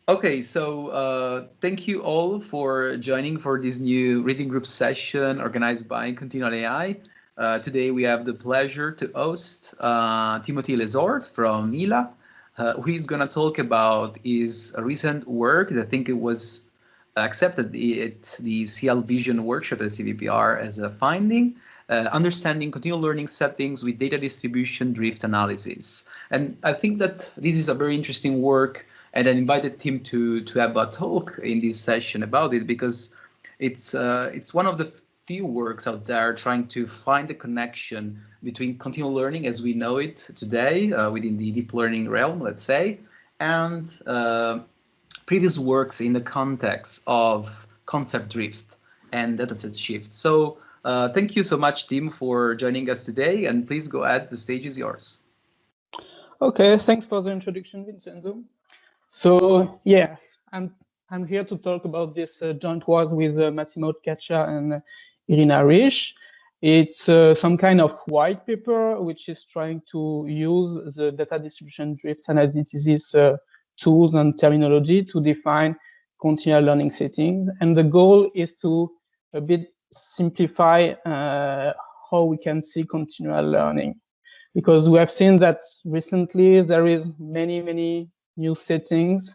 Okay, so thank you all for joining for this new reading group session organized by ContinualAI. Today we have the pleasure to host Timothée Lesort from MILA, who is going to talk about his recent work. I think it was accepted at the CL Vision workshop at CVPR as a finding, understanding continual learning settings with data distribution drift analysis. And I think that this is a very interesting work, and I invited him to have a talk in this session about it because it's one of the few works out there trying to find the connection between continual learning as we know it today within the deep learning realm, let's say, and previous works in the context of concept drift and dataset shift. So thank you so much, Tim, for joining us today, and please go ahead. The stage is yours. Okay, thanks for the introduction, Vincenzo. So yeah, I'm here to talk about this joint work with Massimo Caccia and Irina Rich. It's some kind of white paper which is trying to use the data distribution drift analysis tools and terminology to define continual learning settings. And the goal is to a bit simplify how we can see continual learning. Because we have seen that recently there is many new settings,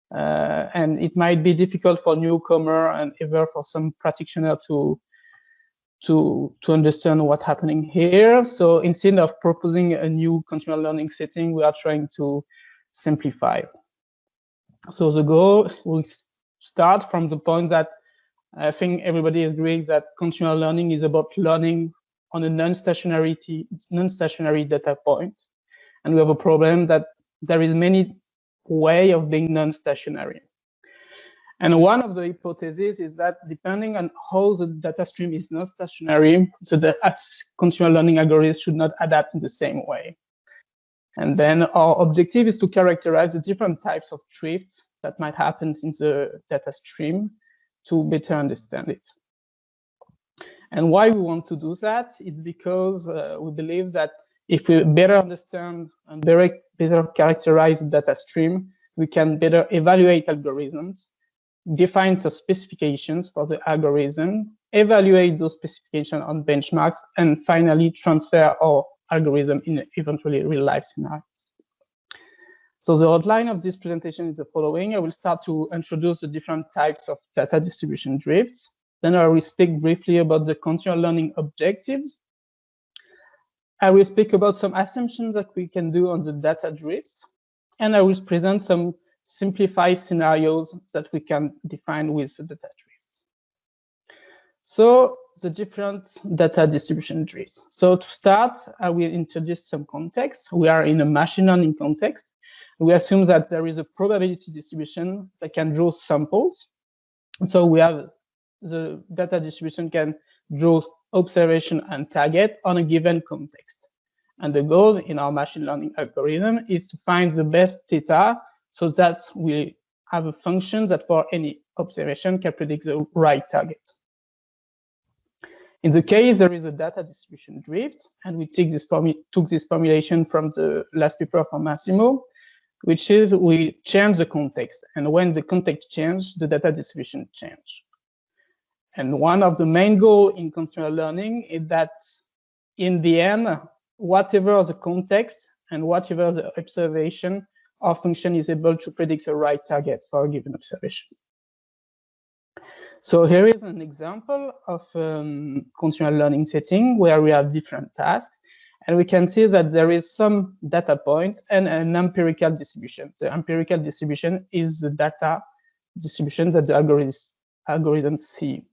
and it might be difficult for newcomer and even for some practitioner to understand what's happening here. So instead of proposing a new continual learning setting, we are trying to simplify. So the goal will start from the point that I think everybody agrees that continual learning is about learning on a non-stationary data point. And we have a problem that there is many ways of being non-stationary. And one of the hypotheses is that depending on how the data stream is not stationary, so the continual learning algorithms should not adapt in the same way. And then our objective is to characterize the different types of drifts that might happen in the data stream to better understand it. And why we want to do that? It's because we believe that if we better understand and better characterize the data stream, we can better evaluate algorithms, define some specifications for the algorithm, evaluate those specifications on benchmarks, and finally transfer our algorithm in eventually real-life scenarios. So the outline of this presentation is the following. I will start to introduce the different types of data distribution drifts. Then I will speak briefly about the continual learning objectives. I will speak about some assumptions that we can do on the data drifts. And I will present some simplified scenarios that we can define with the data drifts. So the different data distribution drifts. So to start, I will introduce some context. We are in a machine learning context. We assume that there is a probability distribution that can draw samples. And so we have the data distribution can draw observation and target on a given context. And the goal in our machine learning algorithm is to find the best data so that we have a function that for any observation can predict the right target. In the case there is a data distribution drift, and we took this formulation from the last paper from Massimo, which is we change the context. And when the context changes, the data distribution changes. And one of the main goals in continual learning is that in the end, whatever the context and whatever the observation, our function is able to predict the right target for a given observation. So here is an example of continual learning setting where we have different tasks. And we can see that there is some data point and an empirical distribution. The empirical distribution is the data distribution that the algorithms see.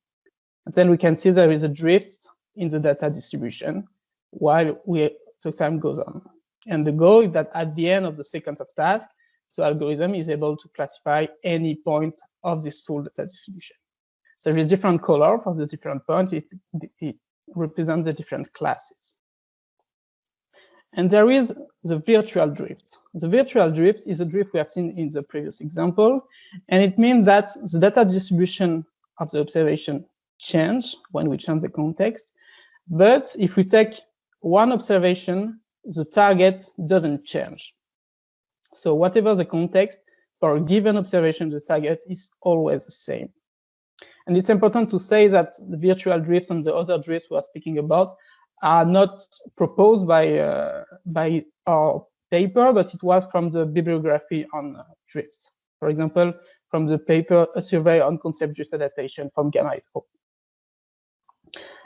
And then we can see there is a drift in the data distribution while the time goes on. And the goal is that at the end of the sequence of tasks, the algorithm is able to classify any point of this full data distribution. So there is different color for the different points. It represents the different classes. And there is the virtual drift. The virtual drift is a drift we have seen in the previous example. And it means that the data distribution of the observation change when we change the context. But if we take one observation, the target doesn't change. So whatever the context, for a given observation, the target is always the same. And it's important to say that the virtual drifts and the other drifts we are speaking about are not proposed by our paper, but it was from the bibliography on drifts. For example, from the paper, A Survey on Concept Drift Adaptation from Gamma et al.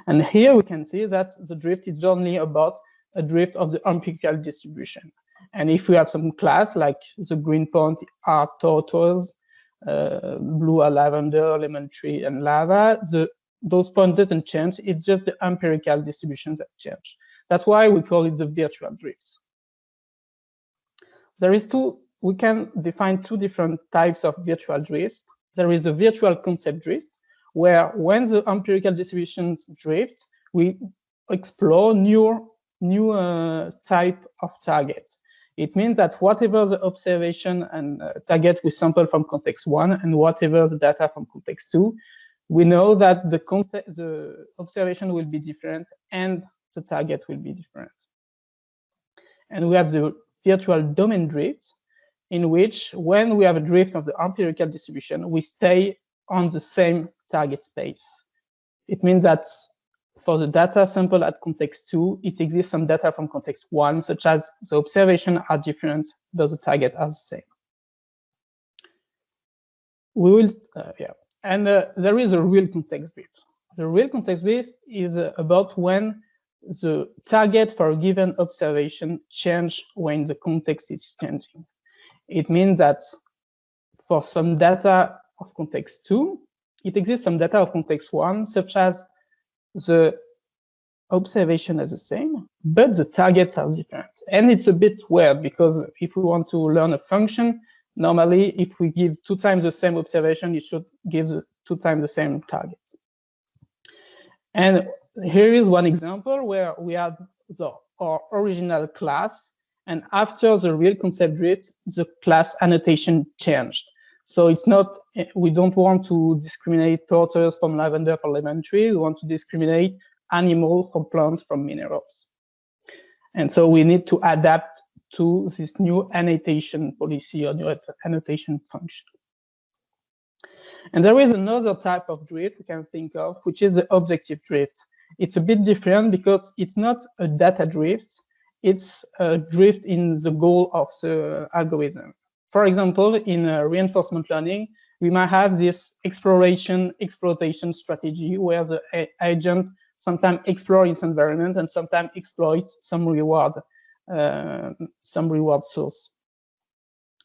And here we can see that the drift is only about a drift of the empirical distribution. And if we have some class, like the green point are tortoise, blue are lavender, lemon tree, and lava, those points doesn't change. It's just the empirical distributions that change. That's why we call it the virtual drifts. We can define two different types of virtual drifts. There is a virtual concept drift, where when the empirical distributions drift, we explore new type of target. It means that whatever the observation and target we sample from context 1 and whatever the data from context 2, we know that the observation will be different and the target will be different. And we have the virtual domain drift, in which when we have a drift of the empirical distribution, we stay on the same target space. It means that for the data sample at context 2, it exists some data from context 1, such as the observation are different, but the target are the same. We will, And there is a real context drift. The real context drift is about when the target for a given observation change when the context is changing. It means that for some data of context 2, it exists some data of context 1, such as the observation is the same, but the targets are different. And it's a bit weird, because if we want to learn a function, normally if we give 2 times the same observation, it should give 2 times the same target. And here is one example where we had our original class, and after the real concept drift, the class annotation changed. So it's not, we don't want to discriminate tortoise from lavender for lemon tree. We want to discriminate animals from plants from minerals. And so we need to adapt to this new annotation policy or new annotation function. And there is another type of drift we can think of, which is the objective drift. It's a bit different because it's not a data drift. It's a drift in the goal of the algorithm. For example, in reinforcement learning, we might have this exploration-exploitation strategy where the agent sometimes explores its environment and sometimes exploits some reward source.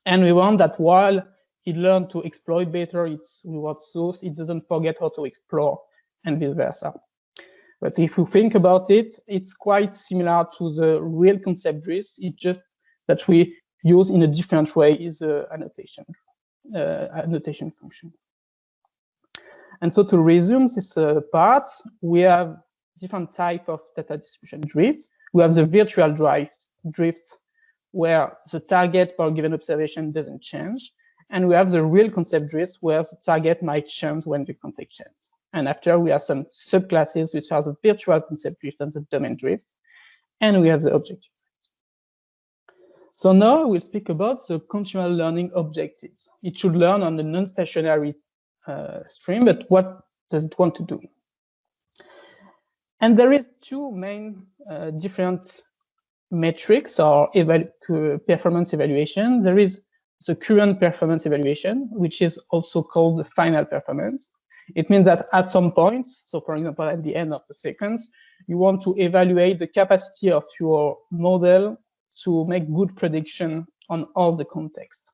And we want that while it learns to exploit better its reward source, it doesn't forget how to explore, and vice versa. But if you think about it, it's quite similar to the real concept drift. It's just that we use in a different way is the annotation function. And so to resume this part, we have different type of data distribution drifts. We have the virtual drift, where the target for a given observation doesn't change. And we have the real concept drift, where the target might change when the context changes. And after, we have some subclasses, which are the virtual concept drift and the domain drift. And we have the objective. So now we'll speak about the continual learning objectives. It should learn on the non-stationary stream, but what does it want to do? And there is 2 main different metrics or performance evaluation. There is the current performance evaluation, which is also called the final performance. It means that at some point, so for example, at the end of the sequence, you want to evaluate the capacity of your model to make good prediction on all the context.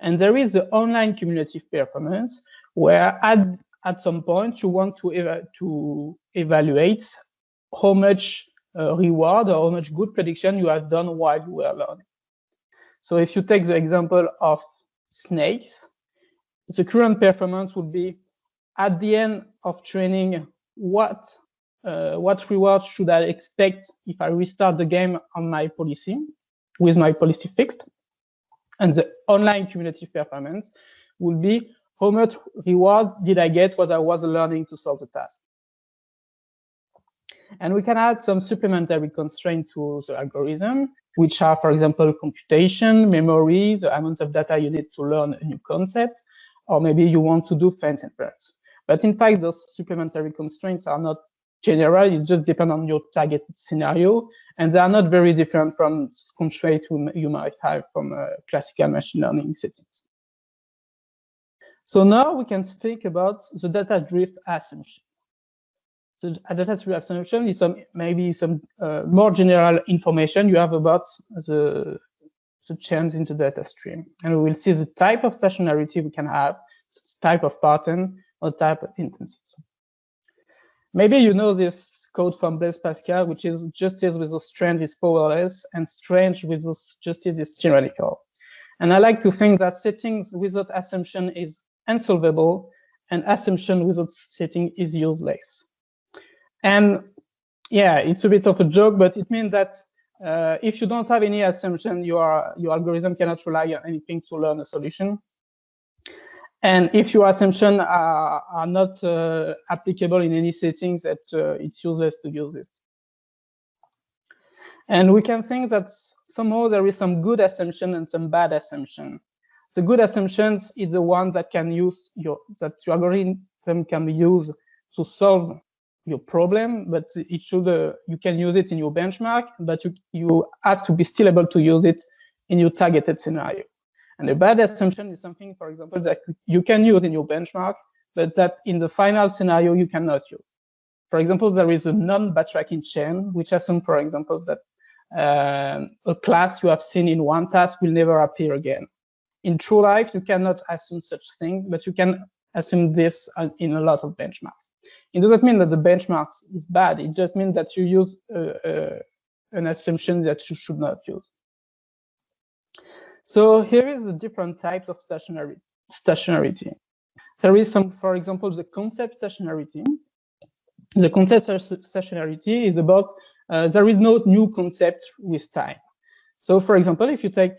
And there is the online cumulative performance, where at some point you want to evaluate how much reward or how much good prediction you have done while you were learning. So if you take the example of snakes, the current performance would be at the end of training, what reward should I expect if I restart the game on my policy, with my policy fixed? And the online cumulative performance will be how much reward did I get when I was learning to solve the task. And we can add some supplementary constraint to the algorithm. which are, for example, computation, memory, the amount of data you need to learn a new concept, or maybe you want to do fence inference. But in fact, those supplementary constraints are not general. It just depends on your targeted scenario, and they are not very different from constraints you might have from classical machine learning settings. So now we can speak about the data drift assumption. So a data drift assumption is maybe some more general information you have about the change in the data stream. And we will see the type of stationarity we can have, type of pattern, or type of intensity. Maybe you know this code from Blaise Pascal, which is justice without strength is powerless, and strength without justice is tyrannical. And I like to think that settings without assumption is unsolvable, and assumption without setting is useless. And yeah, it's a bit of a joke, but it means that if you don't have any assumption, your algorithm cannot rely on anything to learn a solution. And if your assumptions are not applicable in any settings, that it's useless to use it. And we can think that somehow there is some good assumption and some bad assumption. The good assumptions is the one that can use that your algorithm can use to solve your problem, but it should you can use it in your benchmark, but you have to be still able to use it in your targeted scenario. And a bad assumption is something, for example, that you can use in your benchmark, but that in the final scenario you cannot use. For example, there is a non-backtracking chain, which assumes, for example, that a class you have seen in one task will never appear again. In true life, you cannot assume such thing, but you can assume this in a lot of benchmarks. It doesn't mean that the benchmarks is bad. It just means that you use an assumption that you should not use. So here is the different types of stationarity. There is some, for example, the concept stationarity. The concept stationarity is about there is no new concept with time. So for example, if you take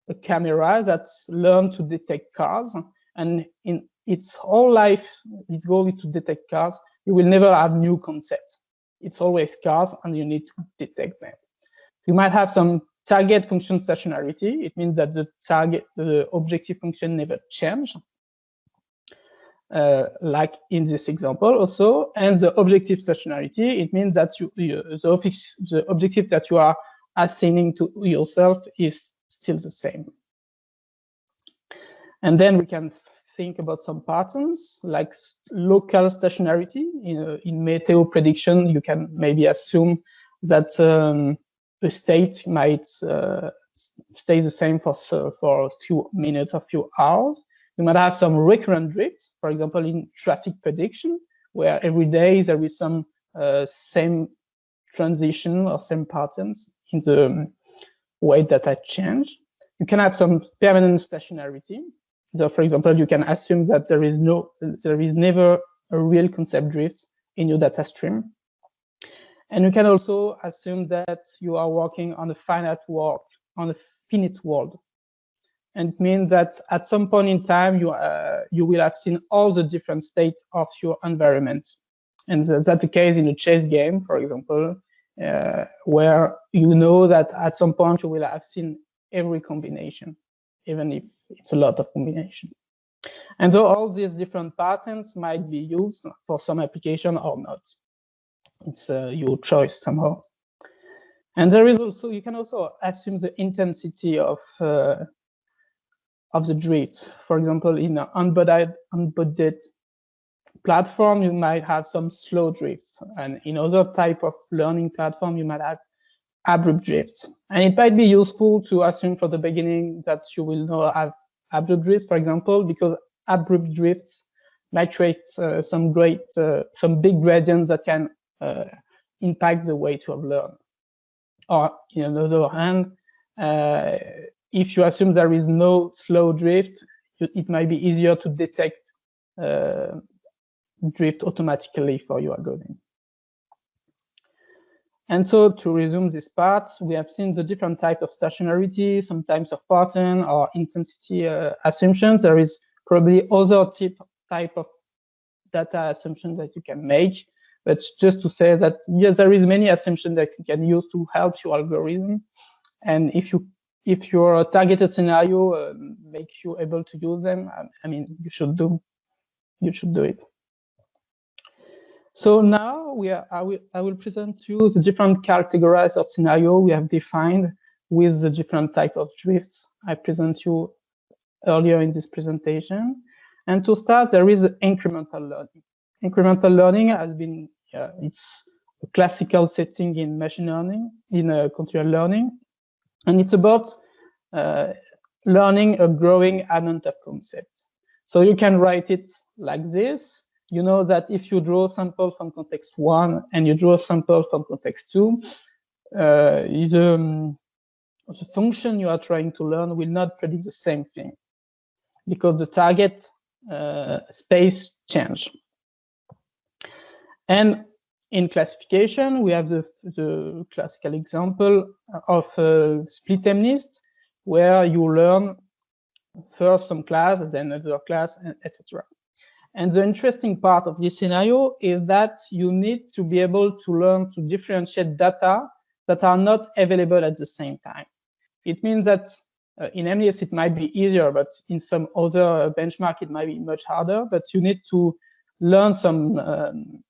a camera that's learned to detect cars, and in its whole life, its goal is to detect cars, you will never have new concepts. It's always cars, and you need to detect them. You might have some target function stationarity. It means that the objective function never change, like in this example also. And the objective stationarity, it means that the objective that you are assigning to yourself is still the same. And then we can think about some patterns like local stationarity. In meteo prediction, you can maybe assume that a state might stay the same for a few minutes or few hours. You might have some recurrent drift, for example, in traffic prediction, where every day there is some same transition or same patterns in the way that I change. You can have some permanent stationarity. So, for example, you can assume that there is never a real concept drift in your data stream. And you can also assume that you are working on a finite world, and it means that at some point in time you will have seen all the different states of your environment. And that's the case in a chess game, for example, where you know that at some point you will have seen every combination, even if it's a lot of combination. And so all these different patterns might be used for some application or not. It's your choice somehow. And there is also, you can also assume the intensity of the drift. For example, in an unbounded platform, you might have some slow drifts. And in other type of learning platform, you might have abrupt drifts. And it might be useful to assume for the beginning that you will not have abrupt drifts, for example, because abrupt drifts might create some big gradients that can impact the way to have learned. Or on the other hand, if you assume there is no slow drift, it might be easier to detect drift automatically for your algorithm. And so to resume this part, we have seen the different types of stationarity, some types of pattern or intensity assumptions. There is probably other type of data assumption that you can make. But just to say that, yes, there is many assumptions that you can use to help your algorithm. And if your targeted scenario makes you able to use them, I mean, you should do it. So now I will present you the different categorize of scenario we have defined with the different type of drifts I present you earlier in this presentation. And to start, there is incremental learning. Incremental learning has been, it's a classical setting in machine learning, in continual learning. And it's about learning a growing amount of concepts. So you can write it like this. You know that if you draw a sample from context 1 and you draw a sample from context 2, the function you are trying to learn will not predict the same thing because the target space change. And in classification, we have the classical example of a split MNIST, where you learn first some class, then another class, etc. And the interesting part of this scenario is that you need to be able to learn to differentiate data that are not available at the same time. It means that in MNIST it might be easier, but in some other benchmark it might be much harder. But you need to learn some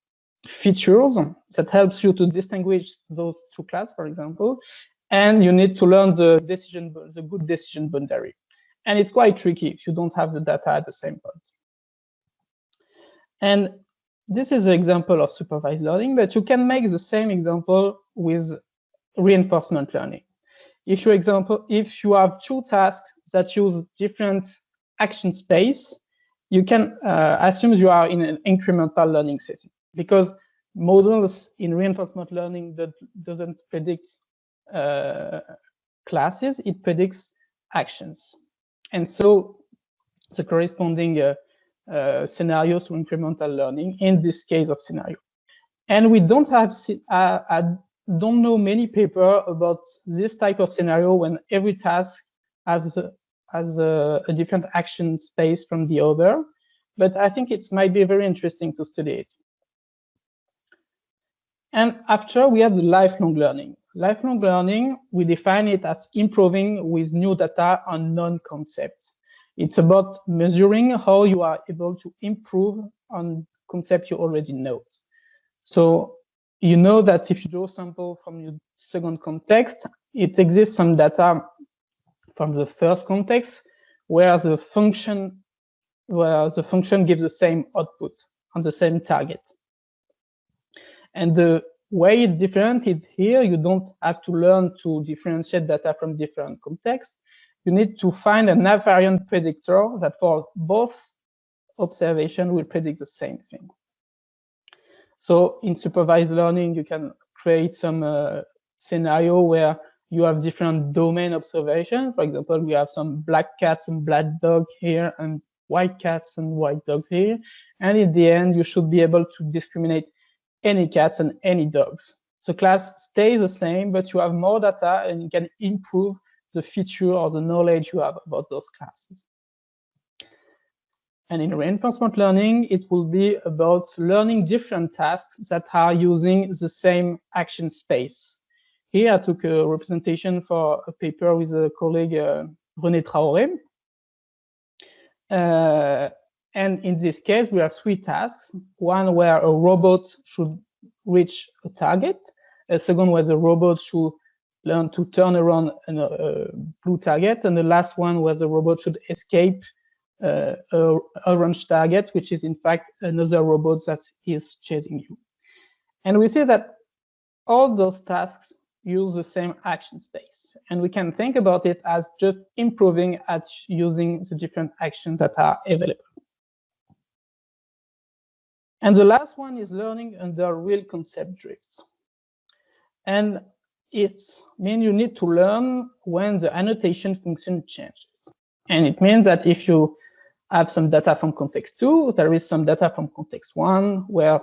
features that helps you to distinguish those two classes, for example, and you need to learn the good decision boundary. And it's quite tricky if you don't have the data at the same point. And this is an example of supervised learning, but you can make the same example with reinforcement learning. If you have two tasks that use different action space, you can assume you are in an incremental learning setting, because models in reinforcement learning doesn't predict classes, it predicts actions. And so the corresponding scenarios to incremental learning in this case of scenario. And we don't have, I don't know many papers about this type of scenario when every task has a different action space from the other, but I think it might be very interesting to study it. And after, we have the lifelong learning. Lifelong learning, we define it as improving with new data on known concepts. It's about measuring how you are able to improve on concepts you already know. So you know that if you draw a sample from your second context, it exists some data from the first context where the function gives the same output on the same target. And the way it's different is here, you don't have to learn to differentiate data from different contexts. You need to find a navariant predictor that for both observations will predict the same thing. So in supervised learning, you can create some scenario where you have different domain observations. For example, we have some black cats and black dog here, and white cats and white dogs here. And in the end, you should be able to discriminate any cats and any dogs. The class stays the same, but you have more data and you can improve the feature or the knowledge you have about those classes. And in reinforcement learning, it will be about learning different tasks that are using the same action space. Here I took a representation for a paper with a colleague, René Traoré. And in this case, we have three tasks. One where a robot should reach a target. A second where the robot should learn to turn around a blue target. And the last one where the robot should escape a orange target, which is in fact another robot that is chasing you. And we see that all those tasks use the same action space. And we can think about it as just improving at using the different actions that are available. And the last one is learning under real concept drifts. And it's mean you need to learn when the annotation function changes. And it means that if you have some data from context 2, there is some data from context 1, where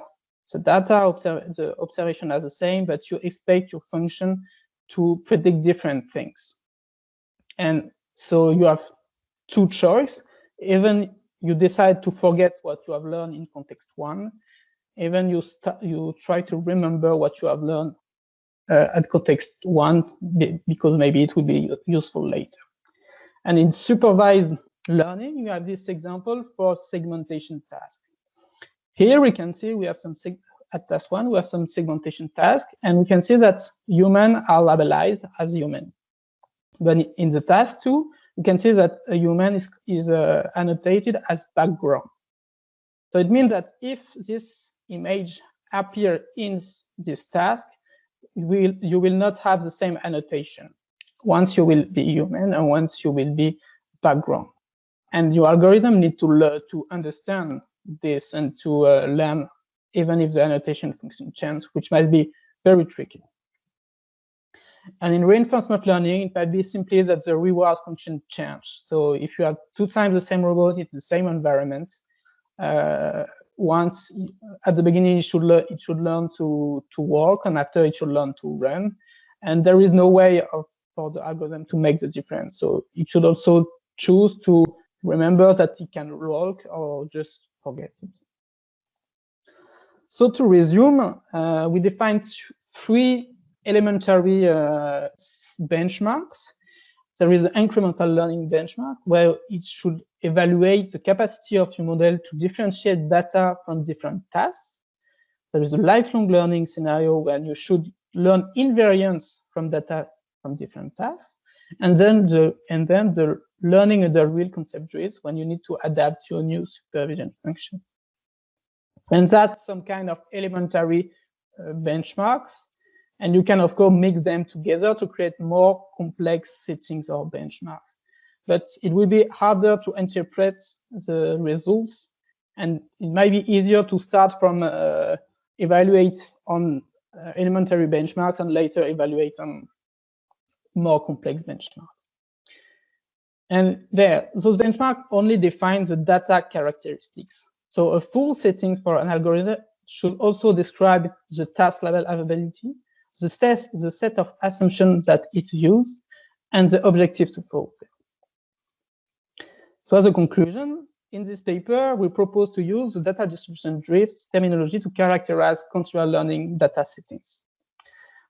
the data, the observation are the same, but you expect your function to predict different things. And so you have two choices. Even you decide to forget what you have learned in context 1, even you try to remember what you have learned at context 1 because maybe it will be useful later. And in supervised learning, you have this example for segmentation task. Here we can see we have some at task 1 we have some segmentation task, and we can see that humans are labelized as human. But in the task 2, you can see that a human is annotated as background. So it means that if this image appears in this task, you will not have the same annotation once you will be human and once you will be background. And your algorithm needs to understand this and to learn even if the annotation function changes, which might be very tricky. And in reinforcement learning, it might be simply that the reward function changes. So if you have 2 times the same robot in the same environment, once at the beginning it should learn to walk, and after it should learn to run. And there is no way for the algorithm to make the difference. So it should also choose to remember that it can walk or just forget it. So to resume, we defined 3 elementary benchmarks. There is an incremental learning benchmark where it should evaluate the capacity of your model to differentiate data from different tasks. There is a lifelong learning scenario where you should learn invariance from data from different tasks. And then the learning under real concept trees when you need to adapt your new supervision function. And that's some kind of elementary benchmarks. And you can, of course, mix them together to create more complex settings or benchmarks. But it will be harder to interpret the results. And it might be easier to start from evaluate on elementary benchmarks and later evaluate on more complex benchmarks. And those benchmarks only define the data characteristics. So a full settings for an algorithm should also describe the task level availability, the set of assumptions that it used, and the objective to fulfill. So as a conclusion, in this paper, we propose to use the data distribution drift terminology to characterize continual learning data settings.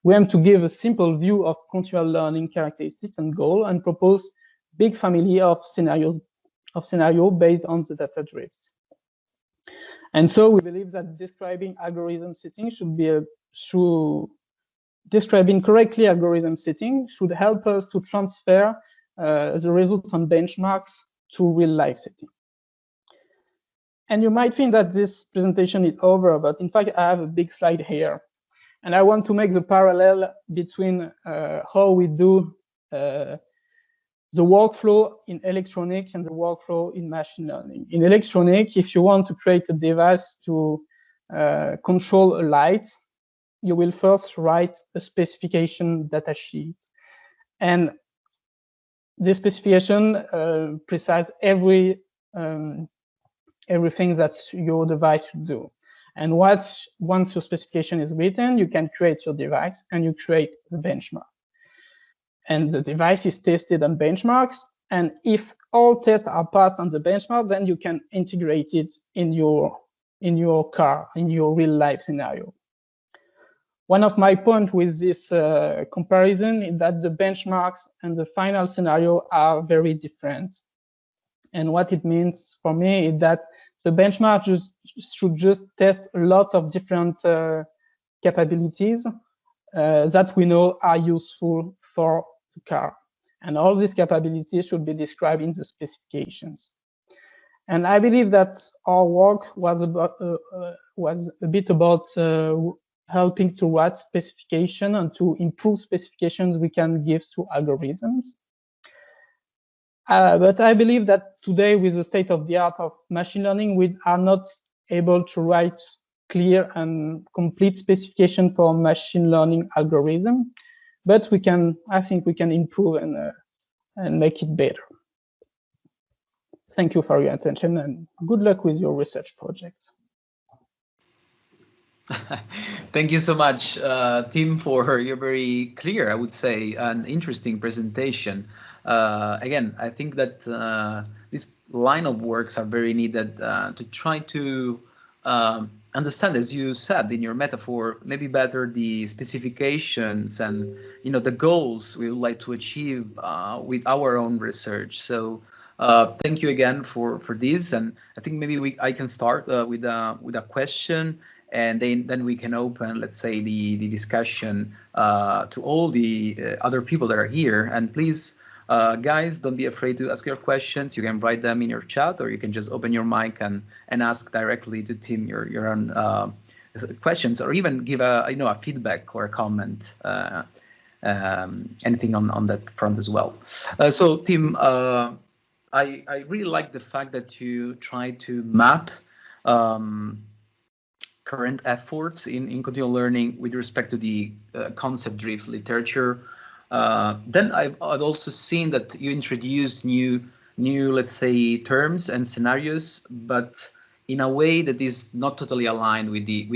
We aim to give a simple view of continual learning characteristics and goal and propose big family of scenarios based on the data drifts. And so we believe that describing algorithm settings describing correctly algorithm setting should help us to transfer the results on benchmarks to real life setting. And you might think that this presentation is over, but in fact, I have a big slide here. And I want to make the parallel between how we do the workflow in electronic and the workflow in machine learning. In electronic, if you want to create a device to control a light, you will first write a specification data sheet. And this specification precise everything that your device should do. And once your specification is written, you can create your device and you create the benchmark. And the device is tested on benchmarks. And if all tests are passed on the benchmark, then you can integrate it in your car, in your real life scenario. One of my points with this comparison is that the benchmarks and the final scenario are very different. And what it means for me is that the benchmark should just test a lot of different capabilities that we know are useful for the car. And all these capabilities should be described in the specifications. And I believe that our work was a bit about helping to write specification and to improve specifications we can give to algorithms. But I believe that today, with the state of the art of machine learning, we are not able to write clear and complete specification for machine learning algorithm. But we can, I think, we can improve and make it better. Thank you for your attention, and good luck with your research project. Thank you so much, Tim, for your very clear, I would say, and interesting presentation. Again, I think that this line of works are very needed to try to understand, as you said in your metaphor, maybe better the specifications and the goals we would like to achieve with our own research. So thank you again for this, and I think maybe I can start with a question, and then we can open, let's say, the discussion to all the other people that are here. And please, guys, don't be afraid to ask your questions. You can write them in your chat, or you can just open your mic and ask directly to Tim your own questions, or even give a feedback or a comment, anything on that front as well. So Tim, I really like the fact that you try to map current efforts in continual learning with respect to the concept-driven literature. Then I've also seen that you introduced new, let's say, terms and scenarios, but in a way that is not totally aligned with the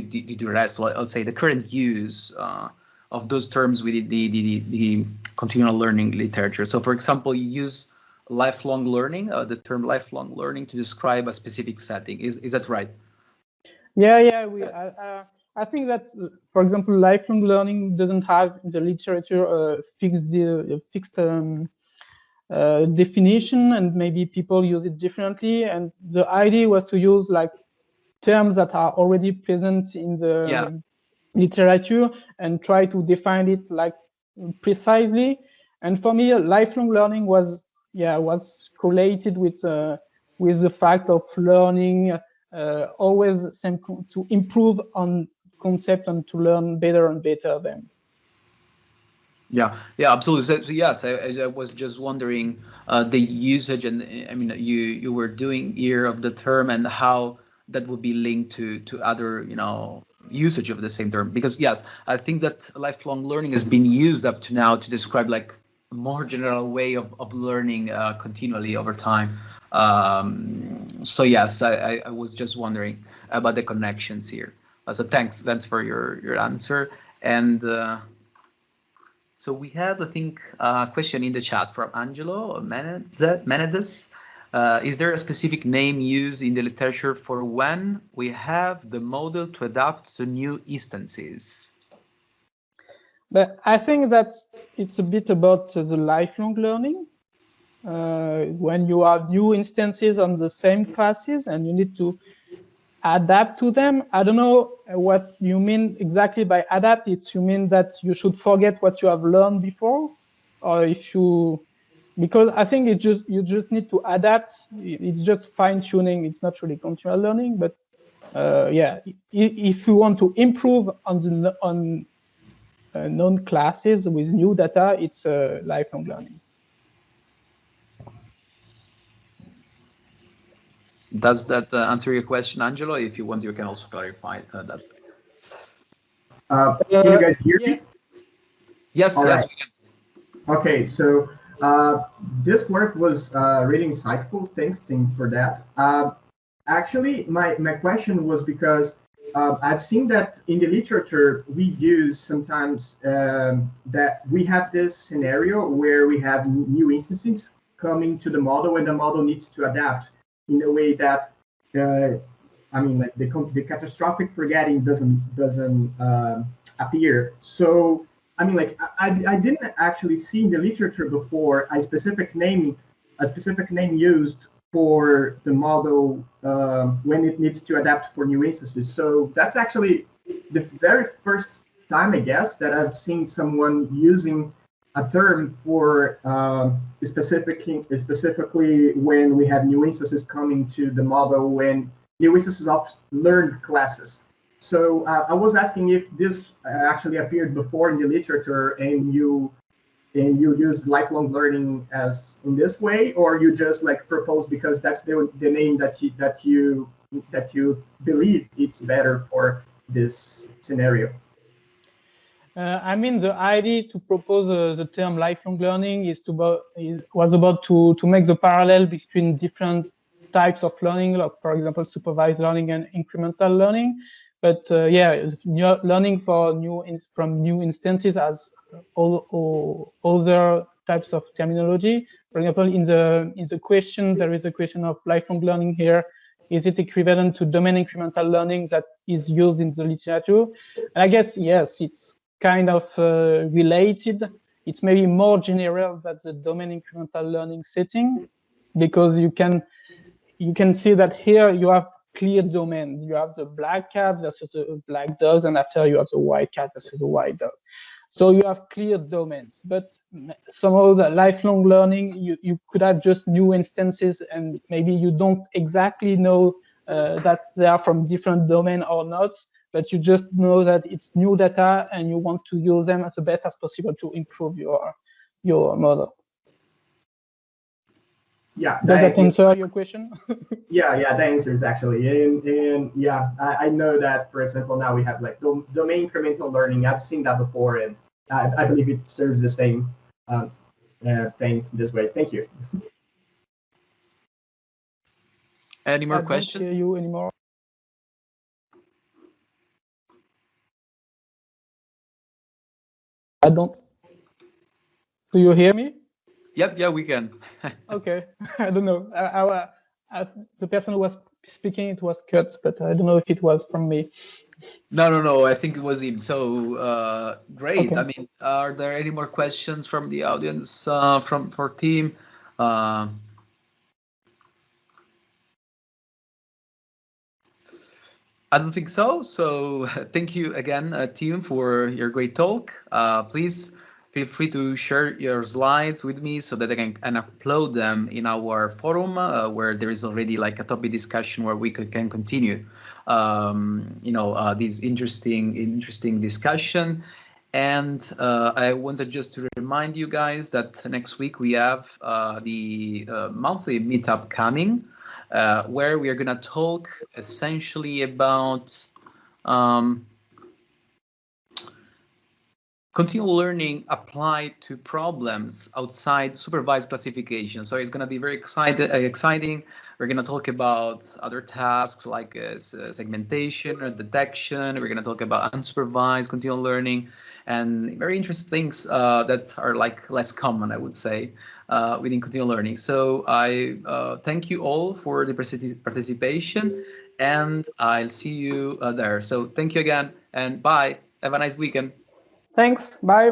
rest. Well, I'll say the current use of those terms with the continual learning literature. So, for example, you use lifelong learning, the term lifelong learning, to describe a specific setting. Is that right? Yeah. I think that, for example, lifelong learning doesn't have in the literature a fixed definition, and maybe people use it differently. And the idea was to use like terms that are already present in the literature and try to define it like precisely. And for me, lifelong learning was correlated with the fact of learning always to improve on concept and to learn better and better them. Yeah, absolutely. So yes, I was just wondering the usage, and I mean, you were doing here of the term and how that would be linked to other usage of the same term. Because yes, I think that lifelong learning has been used up to now to describe like a more general way of learning continually over time. So yes, I was just wondering about the connections here. So thanks for your answer. And so we have, I think, a question in the chat from Angelo Menezes. Is there a specific name used in the literature for when we have the model to adapt to new instances? But I think that it's a bit about the lifelong learning. When you have new instances on the same classes and you need to adapt to them. I don't know what you mean exactly by adapt. You mean that you should forget what you have learned before, or because I think you just need to adapt. It's just fine tuning. It's not really continual learning, but if you want to improve on known classes with new data, it's lifelong learning. Does that answer your question, Angelo? If you want, you can also clarify that. Can you guys hear me? Yes, yes, we can. Okay, so this work was really insightful. Thanks, Tim, for that. Actually, my question was because I've seen that in the literature we use sometimes that we have this scenario where we have new instances coming to the model and the model needs to adapt in a way that I mean, like the catastrophic forgetting doesn't appear. So I mean, like I didn't actually see in the literature before a specific name used for the model when it needs to adapt for new instances. So that's actually the very first time, I guess, that I've seen someone using a term for specifically when we have new instances coming to the model, when new instances of learned classes. So I was asking if this actually appeared before in the literature, and you use lifelong learning as in this way, or you just like propose because that's the name that you believe it's better for this scenario. I mean, the idea to propose the term lifelong learning was about to make the parallel between different types of learning, like for example, supervised learning and incremental learning. But learning from new instances as all other types of terminology. For example, in the question, there is a question of lifelong learning here. Is it equivalent to domain incremental learning that is used in the literature? And I guess, yes, it's kind of related. It's maybe more general than the domain incremental learning setting, because you can see that here you have clear domains. You have the black cats versus the black dogs, and after you have the white cat versus the white dog. So you have clear domains, but somehow the lifelong learning, you could have just new instances, and maybe you don't exactly know that they are from different domain or not, but you just know that it's new data and you want to use them as the best as possible to improve your model. Yeah. Does that answer your question? Yeah, that answers actually. And yeah, I know that, for example, now we have like domain incremental learning. I've seen that before, and I believe it serves the same thing this way. Thank you. Any more questions? I don't hear you anymore. I don't. Do you hear me? Yep, yeah, we can. Okay, I don't know. The person who was speaking, it was cut, but I don't know if it was from me. No, I think it was him. So great. Okay. I mean, are there any more questions from the audience for team? I don't think so. So thank you again, team, for your great talk. Please feel free to share your slides with me so that I can upload them in our forum where there is already like a topic discussion where we can continue, this interesting discussion. And I wanted just to remind you guys that next week we have the monthly meetup coming. Where we are going to talk essentially about continual learning applied to problems outside supervised classification. So it's going to be very exciting. We're going to talk about other tasks like segmentation or detection. We're going to talk about unsupervised continual learning and very interesting things that are like less common, I would say, within continual learning. So I thank you all for the participation, and I'll see you there. So thank you again, and bye. Have a nice weekend. Thanks. Bye.